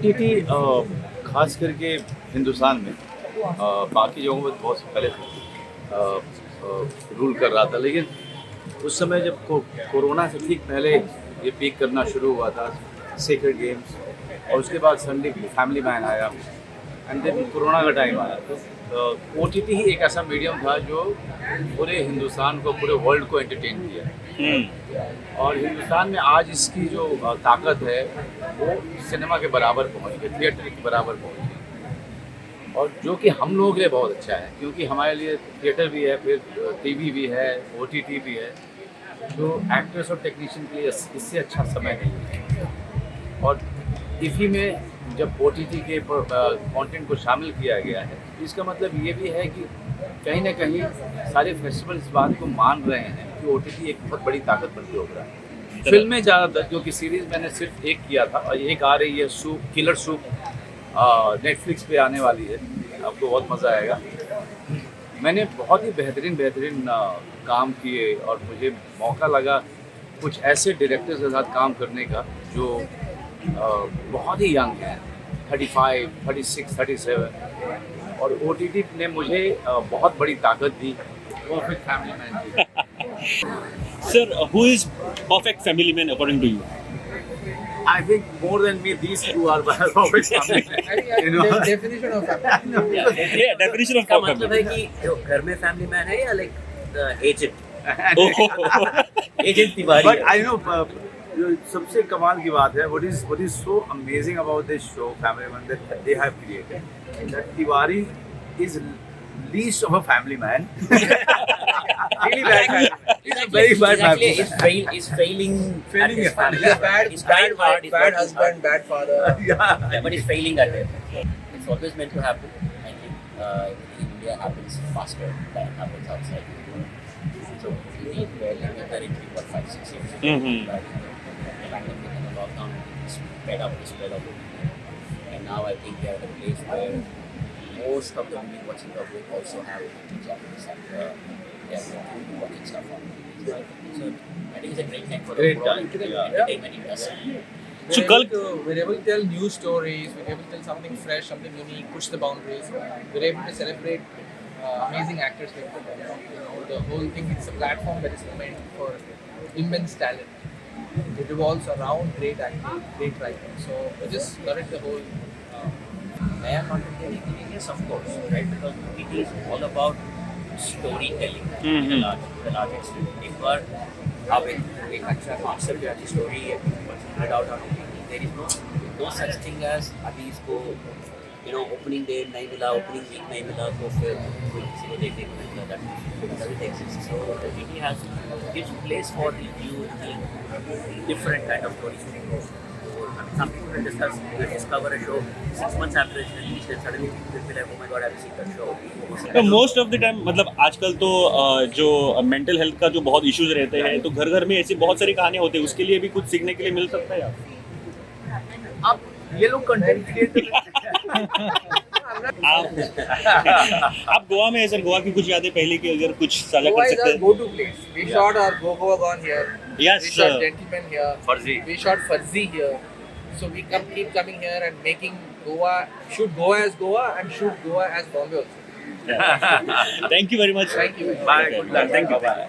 OTT खास करके हिंदुस्तान में बाकी जगहों में बहुत पहले रूल कर रहा था, लेकिन उस समय जब कोरोना से ठीक पहले ये पीक करना शुरू हुआ था, सीक्रेट गेम्स, और उसके बाद संडे फैमिली मैन आया, एंड देन कोरोना का टाइम आया। तो OTT ही एक ऐसा मीडियम था जो पूरे हिंदुस्तान को, पूरे वर्ल्ड को एंटरटेन किया। और हिंदुस्तान में आज इसकी जो ताकत है वो सिनेमा के बराबर पहुंच गई, थिएटर के बराबर पहुंच गई, और जो कि हम लोगों के लिए बहुत अच्छा है, क्योंकि हमारे लिए थिएटर भी है, फिर टीवी भी है, OTT भी है। तो एक्टर्स और टेक्नीशियन के लिए इससे अच्छा समय नहीं है। और IFFI में जब OTT के कंटेंट को शामिल किया गया है, इसका मतलब ये भी है कि कहीं ना कहीं सारे फेस्टिवल इस बात को मान रहे हैं कि OTT एक बहुत बड़ी ताकत बन के उभरा है। फिल्में ज़्यादातर, क्योंकि सीरीज़ मैंने सिर्फ एक किया था और एक आ रही है सूप, किलर सूप, नेटफ्लिक्स पे आने वाली है, आपको बहुत मज़ा आएगा। मैंने बहुत ही बेहतरीन काम किए और मुझे मौका लगा कुछ ऐसे डायरेक्टर्स के साथ काम करने का जो बहुत ही यंग हैं, 35, 36, 37, और OTT ने मुझे बहुत बड़ी ताकत दी, परफेक्ट फैमिली मैन दी। Sir, who is perfect family man according to you? I think more than me, these two are perfect family man. You know? Definition of family. Yeah, definition of का perfect मतलब है कि जो घर में family man है या like the agent agent Tiwari But I know जो सबसे कमाल की बात है, what is so amazing about this show, Family Man, that they have created, that Tiwari is least of a family man. Really bad man. He's a very bad man. He's failing at his family. He's bad, He's trying hard. He's bad working husband, bad father. Yeah. Yeah, but he's failing at it. It's always meant to happen. I think in India happens faster than happens outside. So we barely went there in 3, 4, 5, 6 years. The pandemic and the lockdown sped up. And now I think we are at a place where most of the movie watching public also have Japanese and they are watching stuff on TV. So I think it's a great time for the Great overall time, yeah. entertainment industry. So We're able to tell new stories, we're able to tell something fresh, something unique, push the boundaries. We're able to celebrate amazing actors like that. You know, the whole thing, it's a platform that is meant for immense talent. It revolves around great acting, great writing. So we just flourish the whole. Naya content creating, yes, of course, right? Because it is all about storytelling in a large extent. एक बार आप एक अच्छा concept या अच्छी story spread out on it, there is no such thing as अभी इसको opening day नहीं मिला, opening week नहीं मिला, तो फिर कोई किसी को देखने को नहीं मिला, that doesn't exist. So OTT has its place for the new, different kind of stories. Some people will discover a show 6 months after it's released and suddenly people will be like, oh my god, I've seen that show. तो most of the time मतलब आजकल तो जो mental health का जो बहुत issues रहते हैं, तो घर घर में ऐसी बहुत सारी कहानियां होती है, उसके लिए भी कुछ सीखने के लिए मिल सकता है यार। अब ये लोग कंटेंट क्रिएटर आप गोवा में है सर, गोवा की कुछ यादें पहले की अगर कुछ साझा Goa कर is सकते our हैं? go-to place. We shot our Goa Gone here. Yes, We shot sir. Gentleman here. फर्जी। We shot Fuzzy here. So we keep coming here and making Goa, shoot Goa as Goa and shoot Goa as Bombay also. Thank you very much. Thank you. Bye, good luck. Thank you. Bye.